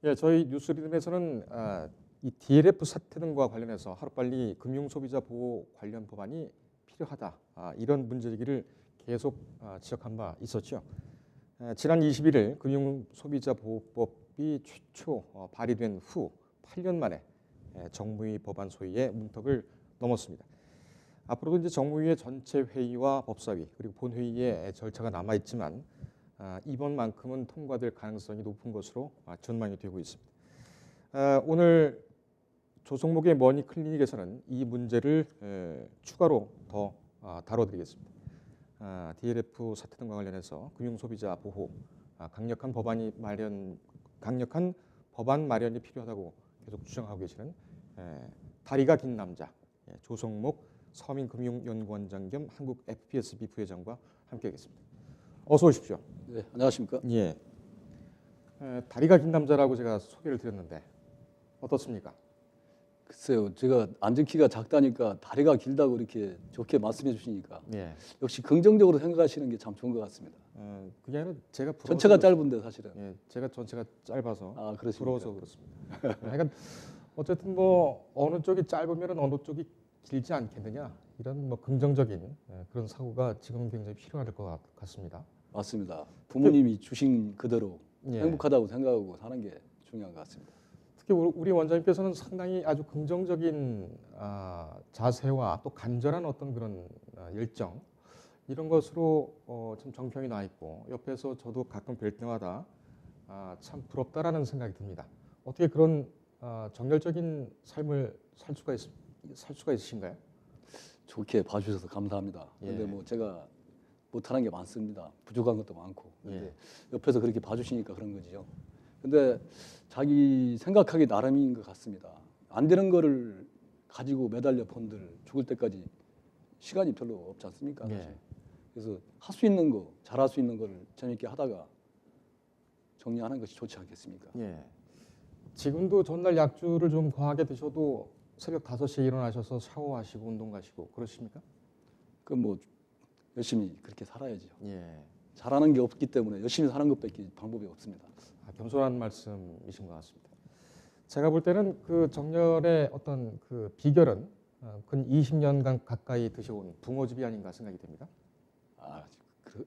예, 저희 뉴스리듬에서는 이 DLF 사태 등과 관련해서 하루빨리 금융소비자 보호 관련 법안이 필요하다, 이런 문제제기를 계속 지적한 바 있었죠. 지난 21일 금융소비자보호법이 최초 발의된 후 8년 만에 정무위 법안 소위의 문턱을 넘었습니다. 앞으로도 이제 정무위의 전체 회의와 법사위 그리고 본회의의 절차가 남아 있지만 이번만큼은 통과될 가능성이 높은 것으로 전망이 되고 있습니다. 오늘 조성목의 머니 클리닉에서는 이 문제를 추가로 더 다뤄드리겠습니다. DLF 사태 등과 관련해서 금융소비자 보호, 강력한 법안 마련이 필요하다고 계속 주장하고 계시는 다리가 긴 남자 조성목 서민금융연구원장 겸 한국 FPSB 부회장과 함께하겠습니다. 어서 오십시오. 네, 안녕하십니까? 예. 다리가 긴 남자라고 제가 소개를 드렸는데 어떻습니까? 글쎄요, 제가 앉은 키가 작다니까 다리가 길다고 이렇게 좋게 말씀해 주시니까 예. 역시 긍정적으로 생각하시는 게 참 좋은 것 같습니다. 그게 아니라 제가 부러워서 전체가 짧은데 사실은. 예, 제가 전체가 짧아서 그렇습니까? 부러워서 그렇습니다. 그러니까 어쨌든 뭐 어느 쪽이 짧으면 어느 쪽이 길지 않겠느냐 이런 뭐 긍정적인 그런 사고가 지금 굉장히 필요할 것 같습니다. 맞습니다. 부모님이 주신 그대로 예. 행복하다고 생각하고 사는 게 중요한 것 같습니다. 특히 우리 원장님께서는 상당히 아주 긍정적인 자세와 또 간절한 어떤 그런 열정 이런 것으로 좀 정평이 나 있고 옆에서 저도 가끔 뵐 때마다 참 부럽다라는 생각이 듭니다. 어떻게 그런 정열적인 삶을 살 수가 있으신가요? 좋게 봐주셔서 감사합니다. 그런데 예. 뭐 제가 못하는 게 많습니다. 부족한 것도 많고. 근데 예. 옆에서 그렇게 봐주시니까 그런 거죠. 근데 자기 생각하기 나름인 것 같습니다. 안 되는 거를 가지고 매달려 본들 죽을 때까지 시간이 별로 없지 않습니까? 사실. 예. 그래서 할 수 있는 거, 잘할 수 있는 거를 재밌게 하다가 정리하는 것이 좋지 않겠습니까? 예. 지금도 전날 약주를 좀 과하게 드셔도 새벽 5시에 일어나셔서 샤워하시고 운동 가시고 그러십니까? 그 뭐 열심히 그렇게 살아야죠. 예. 잘하는 게 없기 때문에 열심히 사는 것밖에 방법이 없습니다. 겸손한 말씀이신 것 같습니다. 제가 볼 때는 그 정열의 어떤 그 비결은 근 20년간 가까이 드셔온 붕어즙이 아닌가 생각이 됩니다.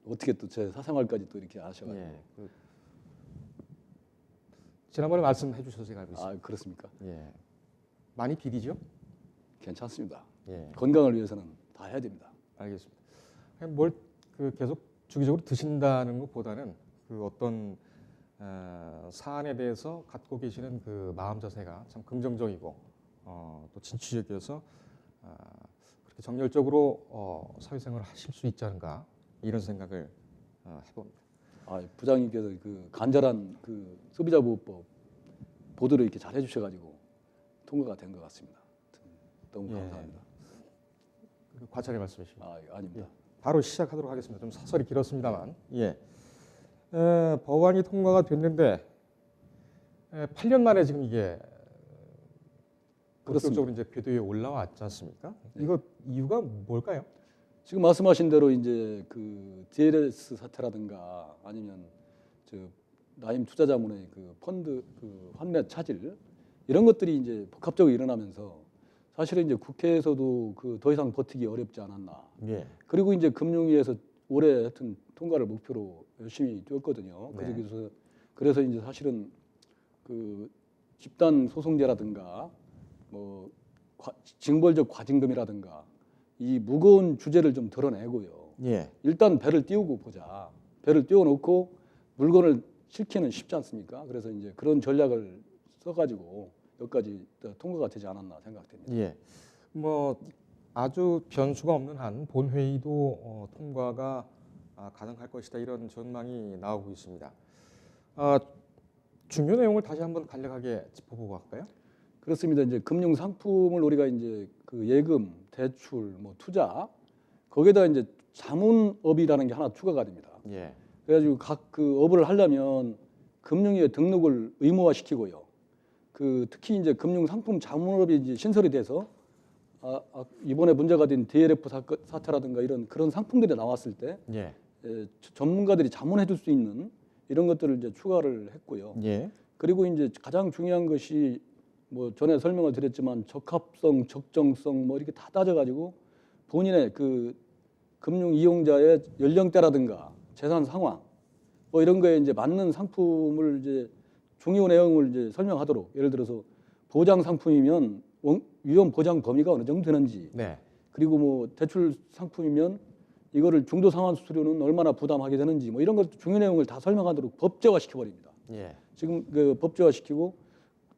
어떻게 또 제 사생활까지 또 이렇게 아셔가지고. 예. 지난번에 말씀해 주셔서 제가 알고 있습니다. 그렇습니까? 예. 많이 비리죠? 괜찮습니다. 예. 건강을 위해서는 다 해야 됩니다. 알겠습니다. 뭘 계속 주기적으로 드신다는 것보다는 그 어떤 사안에 대해서 갖고 계시는 그 마음 자세가 참 긍정적이고 또 진취적이어서 그렇게 정열적으로 사회생활을 하실 수 있지 않은가 이런 생각을 해봅니다. 부장님께서 그 간절한 그 소비자보호법 보도를 이렇게 잘 해주셔가지고 통과가 된 것 같습니다. 너무 감사합니다. 과찬의 말씀이십니다. 아닙니다. 예. 바로 시작하도록 하겠습니다. 좀 사설이 길었습니다만, 예. 법안이 통과가 됐는데 8년 만에 지금 이게 본격적으로 이제 궤도에 올라왔지 않습니까? 네. 이거 이유가 뭘까요? 지금 말씀하신 대로 이제 그 DLS 사태라든가 아니면 저 라임 투자자문의 그 펀드 그 환매 차질 이런 것들이 이제 복합적으로 일어나면서 사실은 이제 국회에서도 그 더 이상 버티기 어렵지 않았나. 예. 그리고 이제 금융위에서 올해 하여튼 통과를 목표로 열심히 뛰었거든요. 네. 그래서 이제 사실은 그 집단 소송제라든가 뭐 징벌적 과징금이라든가 이 무거운 주제를 좀 덜어내고요. 예. 일단 배를 띄우고 보자. 배를 띄워놓고 물건을 실기는 쉽지 않습니까? 그래서 이제 그런 전략을 써가지고 여기까지 통과가 되지 않았나 생각됩니다. 예. 뭐 아주 변수가 없는 한 본회의도 통과가 가능할 것이다 이런 전망이 나오고 있습니다. 중요 내용을 다시 한번 간략하게 짚어보고 할까요? 그렇습니다. 이제 금융 상품을 우리가 이제 그 예금, 대출, 뭐 투자 거기에다 이제 자문업이라는 게 하나 추가가 됩니다. 예. 그래가지고 각 그 업을 하려면 금융위에 등록을 의무화시키고요. 그 특히 이제 금융 상품 자문업이 이제 신설이 돼서 이번에 문제가 된 DLF 사태라든가 이런 그런 상품들이 나왔을 때 예. 전문가들이 자문해 줄 수 있는 이런 것들을 이제 추가를 했고요. 예. 그리고 이제 가장 중요한 것이 뭐 전에 설명을 드렸지만 적합성, 적정성 뭐 이렇게 다 따져가지고 본인의 그 금융 이용자의 연령대라든가 재산 상황 뭐 이런 거에 이제 맞는 상품을 이제 중요 내용을 이제 설명하도록, 예를 들어서 보장 상품이면 위험 보장 범위가 어느 정도 되는지, 네. 그리고 뭐 대출 상품이면 이거를 중도 상환 수수료는 얼마나 부담하게 되는지 뭐 이런 것 중요 내용을 다 설명하도록 법제화 시켜버립니다. 예. 지금 그 법제화 시키고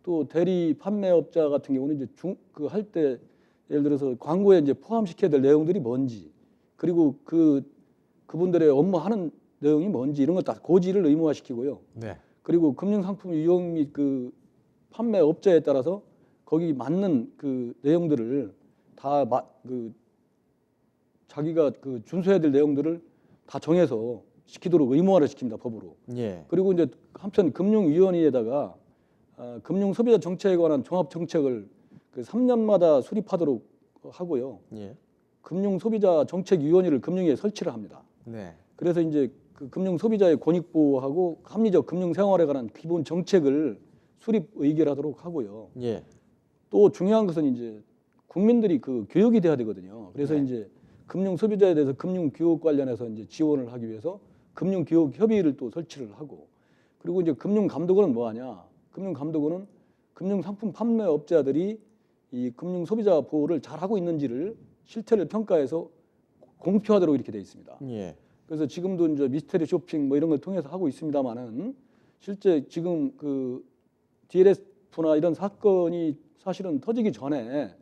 또 대리 판매업자 같은 경우는 이제 그 할 때 예를 들어서 광고에 이제 포함시켜야 될 내용들이 뭔지, 그리고 그분들의 업무하는 내용이 뭔지 이런 것 다 고지를 의무화시키고요. 네. 그리고 금융상품 이용 및 그 판매업자에 따라서 거기 맞는 그 내용들을 다 자기가 그 준수해야 될 내용들을 다 정해서 시키도록 의무화를 시킵니다, 법으로. 예. 그리고 이제 한편 금융위원회에다가 금융소비자 정책에 관한 종합 정책을 그 3년마다 수립하도록 하고요. 예. 금융소비자 정책위원회를 금융위에 설치를 합니다. 네. 그래서 이제 그 금융소비자의 권익 보호하고 합리적 금융생활에 관한 기본 정책을 수립 의결하도록 하고요. 예. 또 중요한 것은 이제 국민들이 그 교육이 돼야 되거든요. 그래서 네. 이제 금융 소비자에 대해서 금융 교육 관련해서 이제 지원을 하기 위해서 금융 교육 협의회를 또 설치를 하고, 그리고 이제 금융 감독원은 뭐 하냐? 금융 감독원은 금융 상품 판매업자들이 이 금융 소비자 보호를 잘 하고 있는지를 실태를 평가해서 공표하도록 이렇게 돼 있습니다. 예. 그래서 지금도 이제 미스테리 쇼핑 뭐 이런 걸 통해서 하고 있습니다만은 실제 지금 그 DLF나 이런 사건이 사실은 터지기 전에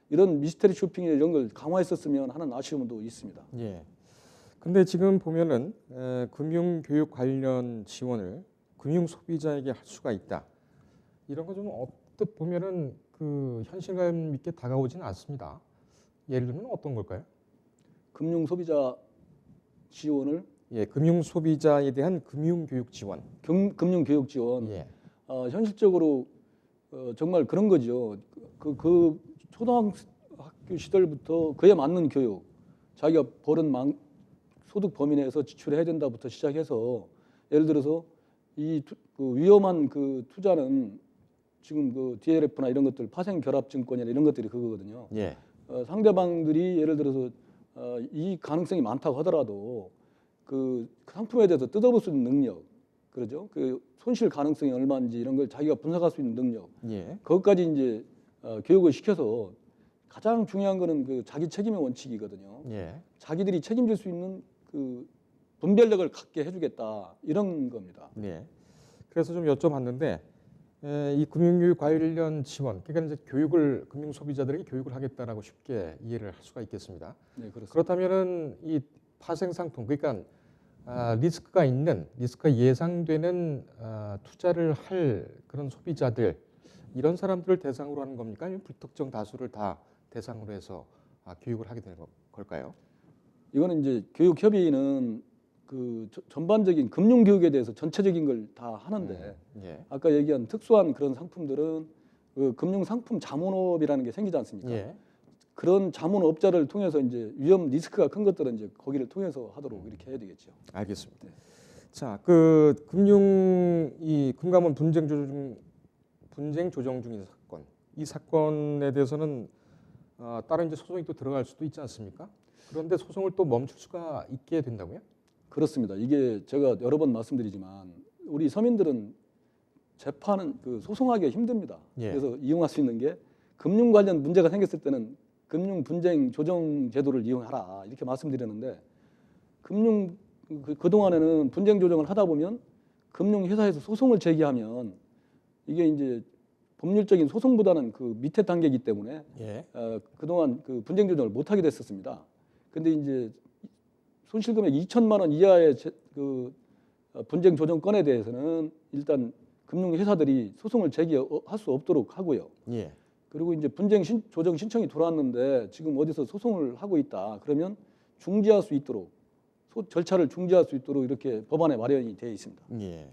이런 미스테리 쇼핑 이런 걸 강화했었으면 하는 아쉬움도 있습니다. 예. 근데 지금 보면은 금융 교육 관련 지원을 금융 소비자에게 할 수가 있다. 이런 거 좀 언뜻 보면은 그 현실감 있게 다가오지는 않습니다. 예를 들면 어떤 걸까요? 금융 소비자 지원을 예, 금융 소비자에 대한 금융 교육 지원. 금융 교육 지원. 예. 현실적으로 정말 그런 거죠. 그 초등학교 시절부터 그에 맞는 교육, 자기가 벌은 소득 범위 내에서 지출해야 된다부터 시작해서, 예를 들어서 그 위험한 그 투자는 지금 그 DLF나 이런 것들, 파생 결합 증권이나 이런 것들이 그거거든요. 예. 상대방들이 예를 들어서 이 가능성이 많다고 하더라도 그 상품에 대해서 뜯어볼 수 있는 능력, 그러죠. 그 손실 가능성이 얼마인지 이런 걸 자기가 분석할 수 있는 능력, 예. 그것까지 이제 교육을 시켜서, 가장 중요한 거는 그 자기 책임의 원칙이거든요. 예. 자기들이 책임질 수 있는 그 분별력을 갖게 해주겠다, 이런 겁니다. 네. 그래서 좀 여쭤봤는데 이 금융교육 관련 지원, 그러니까 이제 교육을 금융 소비자들에게 교육을 하겠다라고 쉽게 이해를 할 수가 있겠습니다. 네, 그렇습니다. 그렇다면은 이 파생 상품, 그러니까 리스크가 있는, 리스크가 예상되는 투자를 할 그런 소비자들, 이런 사람들을 대상으로 하는 겁니까? 아니면 불특정 다수를 다 대상으로 해서 교육을 하게 되는 걸까요? 이거는 이제 교육협의회는 그 전반적인 금융 교육에 대해서 전체적인 걸 다 하는데, 예. 아까 얘기한 특수한 그런 상품들은 그 금융 상품 자문업이라는 게 생기지 않습니까? 예. 그런 자문업자를 통해서 이제 위험 리스크가 큰 것들은 이제 거기를 통해서 하도록 이렇게 해야 되겠죠. 알겠습니다. 네. 자, 그 이 금감원 분쟁 조정 중인 사건, 이 사건에 대해서는 다른 이제 소송이 또 들어갈 수도 있지 않습니까? 그런데 소송을 또 멈출 수가 있게 된다고요? 그렇습니다. 이게 제가 여러 번 말씀드리지만 우리 서민들은 재판은 그 소송하기가 힘듭니다. 예. 그래서 이용할 수 있는 게, 금융 관련 문제가 생겼을 때는 금융 분쟁 조정 제도를 이용하라, 이렇게 말씀드렸는데, 그동안에는 분쟁 조정을 하다 보면 금융회사에서 소송을 제기하면 이게 이제 법률적인 소송보다는 그 밑에 단계이기 때문에 예. 그동안 그 분쟁 조정을 못 하게 됐었습니다. 근데 이제 손실금액 2천만 원 이하의 그 분쟁 조정 건에 대해서는 일단 금융회사들이 소송을 제기할 수 없도록 하고요. 예. 그리고 이제 분쟁 조정 신청이 들어왔는데 지금 어디서 소송을 하고 있다, 그러면 중지할 수 있도록, 절차를 중지할 수 있도록 이렇게 법안에 마련이 되어 있습니다. 예.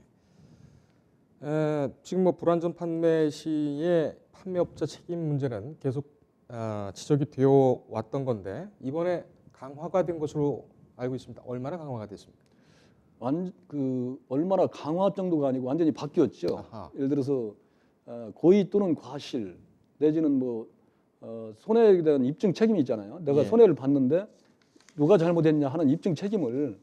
지금 뭐 불완전 판매 시의 판매업자 책임 문제는 계속 지적이 되어 왔던 건데 이번에 강화가 된 것으로 알고 있습니다. 얼마나 강화가 됐습니까? 얼마나 강화 정도가 아니고 완전히 바뀌었죠. 아하. 예를 들어서 고의 또는 과실 내지는 손해에 대한 입증 책임이 있잖아요. 내가 예. 손해를 봤는데 누가 잘못했냐 하는 입증 책임을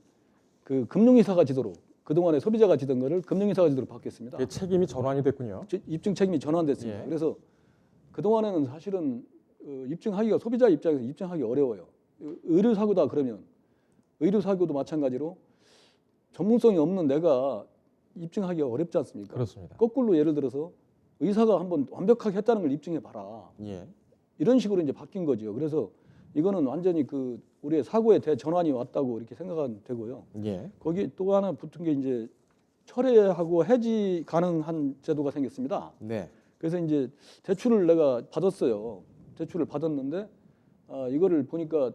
그 금융회사가 지도록 그동안에 소비자가 지던 거를 금융회사가 지도록 바뀌었습니다. 그 책임이 전환이 됐군요. 입증 책임이 전환됐습니다. 예. 그래서 그동안에는 사실은 입증하기가 소비자 입장에서 입증하기 어려워요. 의료사고다 그러면 의료사고도 마찬가지로 전문성이 없는 내가 입증하기가 어렵지 않습니까? 그렇습니다. 거꾸로 예를 들어서 의사가 한번 완벽하게 했다는 걸 입증해 봐라. 예. 이런 식으로 이제 바뀐 거죠. 그래서 이거는 완전히 우리의 사고의 대전환이 왔다고 이렇게 생각하면 되고요. 예. 거기 또 하나 붙은 게 이제 철회하고 해지 가능한 제도가 생겼습니다. 네. 그래서 이제 대출을 내가 받았어요. 대출을 받았는데 이거를 보니까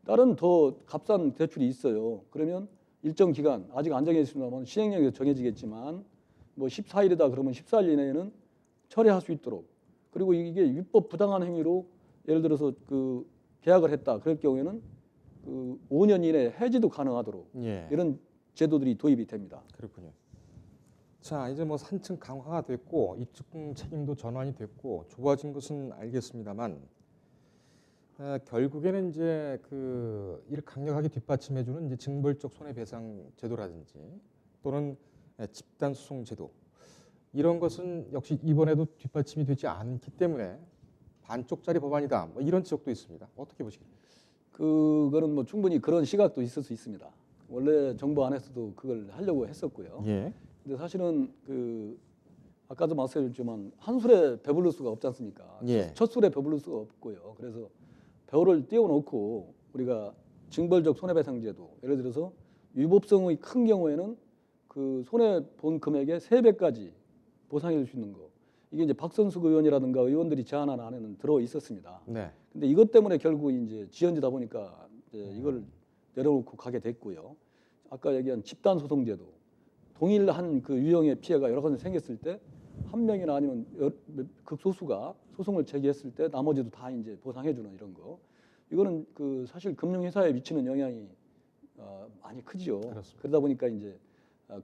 다른 더 값싼 대출이 있어요. 그러면 일정 기간 아직 안 정해졌습니다만 시행령에서 정해지겠지만 14일이다 그러면 14일 이내에는 철회할 수 있도록 그리고 이게 위법 부당한 행위로 예를 들어서 계약을 했다 그럴 경우에는 5년 이내에 해지도 가능하도록 예. 이런 제도들이 도입이 됩니다. 그렇군요. 자, 이제 산층 강화가 됐고 입증 책임도 전환이 됐고 좋아진 것은 알겠습니다만 결국에는 이제 이를 강력하게 뒷받침해주는 이제 징벌적 손해배상 제도라든지 또는 집단 소송 제도 이런 것은 역시 이번에도 뒷받침이 되지 않기 때문에 반쪽짜리 법안이다. 이런 지적도 있습니다. 어떻게 보시겠습니까? 그거는 충분히 그런 시각도 있을 수 있습니다. 원래 정부 안에서도 그걸 하려고 했었고요. 예. 근데 사실은 아까도 말씀드렸지만 한 술에 배부를 수가 없지 않습니까? 예. 첫 술에 배부를 수가 없고요. 그래서 배우를 띄워놓고 우리가 징벌적 손해배상제도 예를 들어서 위법성의 큰 경우에는 손해 본 금액의 3배까지 보상해 줄 수 있는 거 이게 이제 박선숙 의원이라든가 의원들이 제안한 안에는 들어 있었습니다. 네. 근데 이것 때문에 결국 이제 지연되다 보니까 이걸 내려놓고 가게 됐고요. 아까 얘기한 집단 소송제도 동일한 유형의 피해가 여러 가지 생겼을 때 한 명이나 아니면 극소수가 소송을 제기했을 때 나머지도 다 이제 보상해주는 이런 거 이거는 사실 금융회사에 미치는 영향이 많이 크죠. 그렇습니다. 그러다 보니까 이제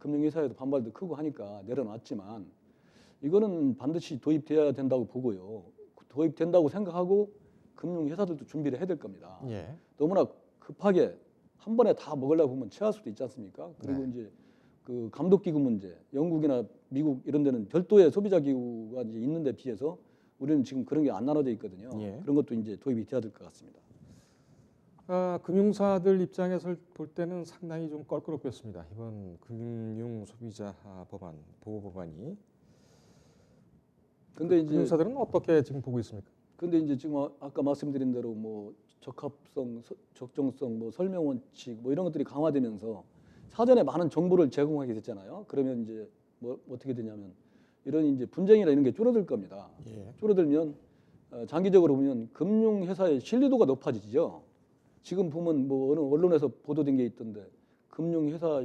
금융회사에도 반발도 크고 하니까 내려놨지만 이거는 반드시 도입돼야 된다고 보고요. 도입된다고 생각하고 금융회사들도 준비를 해야 될 겁니다. 예. 너무나 급하게 한 번에 다 먹으려고 하면 체할 수도 있지 않습니까? 그리고 네. 이제 감독기구 문제, 영국이나 미국 이런 데는 별도의 소비자 기구가 이제 있는 데 비해서 우리는 지금 그런 게 안 나눠져 있거든요. 예. 그런 것도 이제 도입이 돼야 될 것 같습니다. 금융사들 입장에서 볼 때는 상당히 좀 껄끄럽겠습니다. 이번 금융 소비자 법안, 보호 법안이. 근데 이제 금융사들은 어떻게 지금 보고 있습니까? 근데 이제 지금 아까 말씀드린 대로 적합성, 적정성, 설명 원칙 이런 것들이 강화되면서 사전에 많은 정보를 제공하게 됐잖아요. 그러면 이제 어떻게 되냐면 이런 이제 분쟁이나 이런 게 줄어들 겁니다. 예. 줄어들면 장기적으로 보면 금융회사의 신뢰도가 높아지죠. 지금 보면 어느 언론에서 보도된 게 있던데 금융회사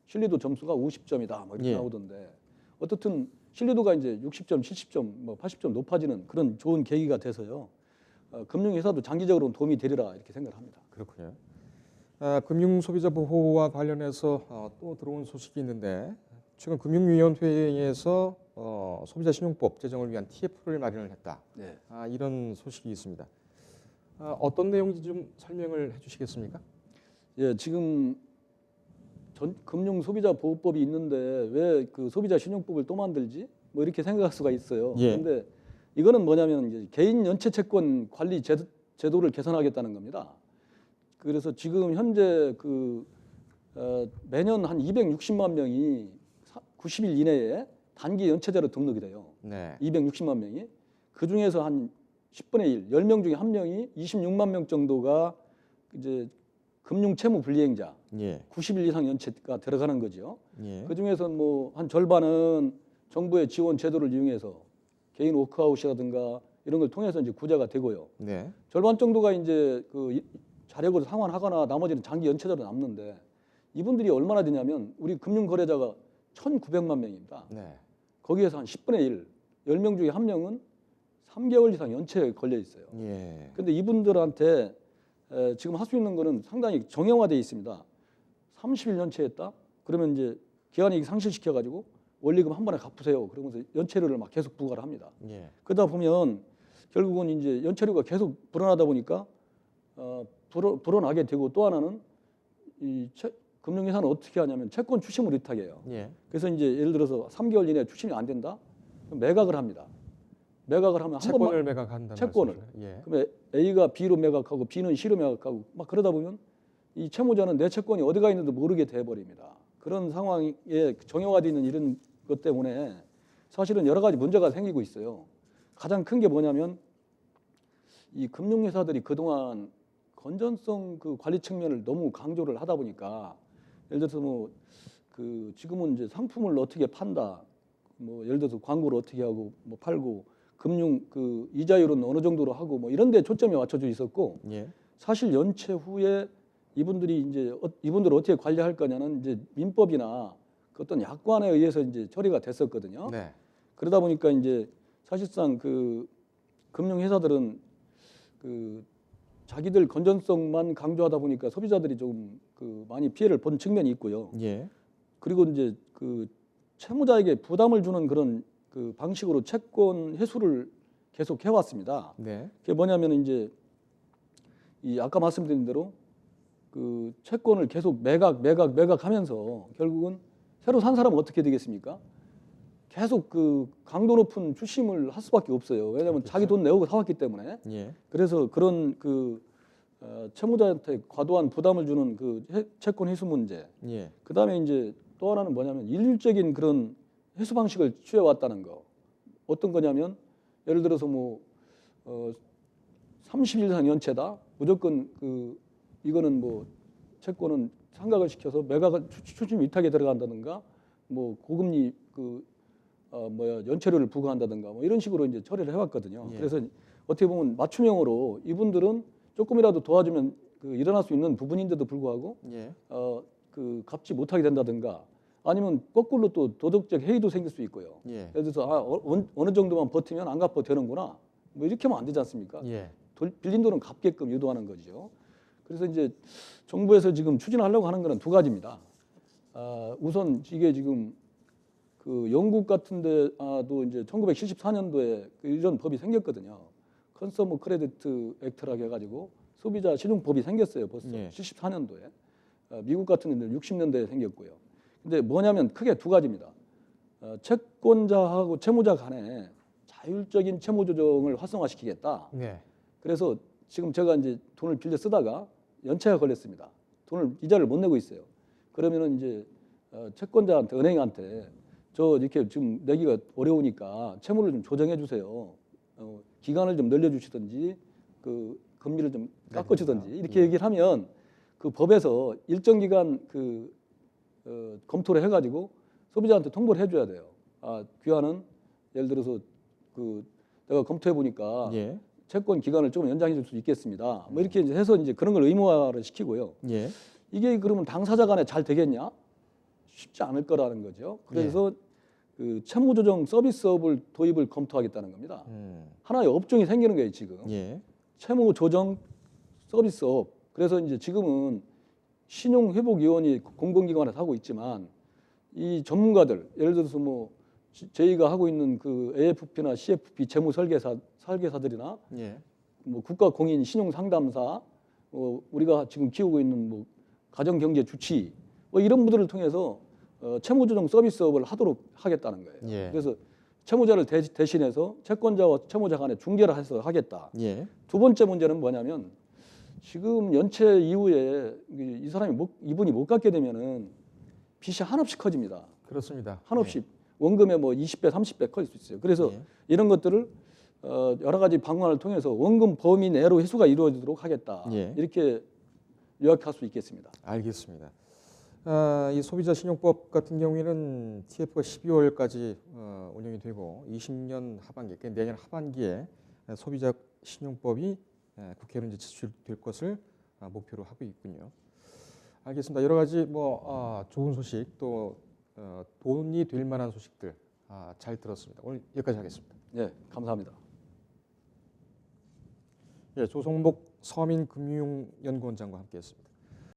신뢰도 점수가 50점이다 이렇게 예. 나오던데 어떻든 신뢰도가 이제 60점, 70점, 80점 높아지는 그런 좋은 계기가 돼서요. 금융회사도 장기적으로 도움이 되리라 이렇게 생각을 합니다. 그렇군요. 금융 소비자 보호와 관련해서 또 들어온 소식이 있는데 최근 금융위원회에서 소비자 신용법 제정을 위한 TF를 마련을 했다. 네. 이런 소식이 있습니다. 어떤 내용인지 좀 설명을 해주시겠습니까? 예, 지금 금융 소비자 보호법이 있는데 왜 소비자 신용법을 또 만들지? 이렇게 생각할 수가 있어요. 예. 그런데 이거는 뭐냐면 이제 개인 연체 채권 관리 제도를 개선하겠다는 겁니다. 그래서 지금 현재 매년 한 260만 명이 90일 이내에 단기 연체자로 등록이 돼요. 네. 260만 명이. 그 중에서 한 10분의 1, 10명 중에 1명이 26만 명 정도가 이제 금융 채무 불이행자, 예. 90일 이상 연체가 들어가는 거죠. 예. 그 중에서 한 절반은 정부의 지원 제도를 이용해서 개인 워크아웃이라든가 이런 걸 통해서 이제 구제가 되고요. 네. 절반 정도가 이제 자력으로 상환하거나 나머지는 장기 연체자로 남는데 이분들이 얼마나 되냐면 우리 금융 거래자가 1,900만 명입니다. 네. 거기에서 한 10분의 1, 10명 중에 1명은 3개월 이상 연체에 걸려 있어요. 예. 근데 이분들한테 지금 할 수 있는 거는 상당히 정형화되어 있습니다. 30일 연체했다? 그러면 이제 기한이 상실시켜 가지고 원리금 한 번에 갚으세요. 그러면서 연체료를 막 계속 부과를 합니다. 예. 그러다 보면 결국은 이제 연체료가 계속 불어나다 보니까 불어나게 되고, 또 하나는 금융회사는 어떻게 하냐면 채권 추심을 위탁해요. 예. 그래서 이제 예를 들어서 3개월 이내에 추심이 안 된다? 그럼 매각을 합니다. 매각을 하면 한 번만 채권을 매각한다는 채권을. 말씀이시죠? 예. 그러면 A가 B로 매각하고 B는 C로 매각하고 막 그러다 보면 이 채무자는 내 채권이 어디가 있는지 모르게 돼버립니다. 그런 상황에 정형화되어 있는 이런 것 때문에 사실은 여러 가지 문제가 생기고 있어요. 가장 큰 게 뭐냐면 이 금융회사들이 그동안 건전성 그 관리 측면을 너무 강조를 하다 보니까, 예를 들어서 뭐 그 지금은 이제 상품을 어떻게 판다, 뭐 예를 들어서 광고를 어떻게 하고 뭐 팔고 금융 그 이자율은 어느 정도로 하고 뭐 이런 데 초점이 맞춰져 있었고, 예. 사실 연체 후에 이분들이 이제 이분들을 어떻게 관리할 거냐는 이제 민법이나 그 어떤 약관에 의해서 이제 처리가 됐었거든요. 네. 그러다 보니까 이제 사실상 그 금융회사들은 그 자기들 건전성만 강조하다 보니까 소비자들이 좀 그 많이 피해를 본 측면이 있고요. 예. 그리고 이제 그 채무자에게 부담을 주는 그런 그 방식으로 채권 회수를 계속 해왔습니다. 네. 그게 뭐냐면 이제 이 아까 말씀드린 대로 그 채권을 계속 매각하면서 결국은 새로 산 사람은 어떻게 되겠습니까? 계속 그 강도 높은 추심을 할 수밖에 없어요. 왜냐하면 자기 돈 내고 사왔기 때문에. 예. 그래서 그런 그 채무자한테 과도한 부담을 주는 그 채권 회수 문제. 예. 그 다음에 이제 또 하나는 뭐냐면 일률적인 그런 회수 방식을 취해왔다는 거. 어떤 거냐면 예를 들어서 뭐 30일 이상 연체다. 무조건 그 이거는 뭐 채권은 상각을 시켜서 매각 추심 위탁에 들어간다든가, 뭐 고금리 그 연체료를 부과한다든가 뭐 이런 식으로 이제 처리를 해왔거든요. 예. 그래서 어떻게 보면 맞춤형으로 이분들은 조금이라도 도와주면 그 일어날 수 있는 부분인데도 불구하고 예. 그 갚지 못하게 된다든가, 아니면 거꾸로 또 도덕적 해이도 생길 수 있고요. 예. 예를 들어서 어느 정도만 버티면 안 갚아도 되는구나, 뭐 이렇게 하면 안 되지 않습니까? 예. 빌린 돈은 갚게끔 유도하는 거죠. 그래서 이제 정부에서 지금 추진하려고 하는 것은 두 가지입니다. 우선 이게 지금 그 영국 같은 데도 이제 1974년도에 이런 법이 생겼거든요. 컨서머 크레디트 액트라고 해가지고 소비자 신용법이 생겼어요. 벌써 예. 74년도에. 미국 같은 데는 60년대에 생겼고요. 근데 뭐냐면 크게 두 가지입니다. 채권자하고 채무자 간에 자율적인 채무 조정을 활성화시키겠다. 네. 그래서 지금 제가 이제 돈을 빌려 쓰다가 연체가 걸렸습니다. 돈을 이자를 못 내고 있어요. 그러면은 이제 채권자한테, 은행한테 저 이렇게 지금 내기가 어려우니까 채무를 좀 조정해 주세요. 기간을 좀 늘려주시든지 그 금리를 좀 깎아주든지 이렇게 얘기를 하면 그 법에서 일정 기간 그 검토를 해가지고 소비자한테 통보를 해줘야 돼요. 귀하는 예를 들어서 그 내가 검토해 보니까 예. 채권 기간을 조금 연장해 줄 수 있겠습니다. 뭐 이렇게 이제 해서 이제 그런 걸 의무화를 시키고요. 예. 이게 그러면 당사자 간에 잘 되겠냐? 쉽지 않을 거라는 거죠. 그래서 그 채무조정 서비스업을 도입을 검토하겠다는 겁니다. 하나의 업종이 생기는 거예요, 지금. 예. 채무조정 서비스업. 그래서 이제 지금은 신용회복위원회 공공기관에서 하고 있지만 이 전문가들, 예를 들어서 뭐 저희가 하고 있는 그 AFP나 CFP 재무 설계사들이나 예. 뭐 국가공인 신용상담사, 우리가 지금 키우고 있는 뭐 가정경제 주치, 뭐 이런 분들을 통해서 채무조정 서비스업을 하도록 하겠다는 거예요. 예. 그래서 채무자를 대신해서 채권자와 채무자 간에 중개를 해서 하겠다. 예. 두 번째 문제는 뭐냐면 지금 연체 이후에 이분이 못 갚게 되면은 빚이 한없이 커집니다. 그렇습니다. 한없이 원금의 뭐 20배, 30배 커질 수 있어요. 그래서 이런 것들을 여러 가지 방안을 통해서 원금 범위 내로 회수가 이루어지도록 하겠다. 예. 이렇게 요약할 수 있겠습니다. 알겠습니다. 이 소비자 신용법 같은 경우에는 TF가 12월까지 운영이 되고 20년 하반기, 그러니까 내년 하반기에 소비자 신용법이 국회로 이제 제출될 것을 목표로 하고 있군요. 알겠습니다. 여러 가지 뭐 좋은 소식 또 돈이 될 만한 소식들 잘 들었습니다. 오늘 여기까지 하겠습니다. 네, 감사합니다. 예, 조성목 서민금융연구원장과 함께했습니다.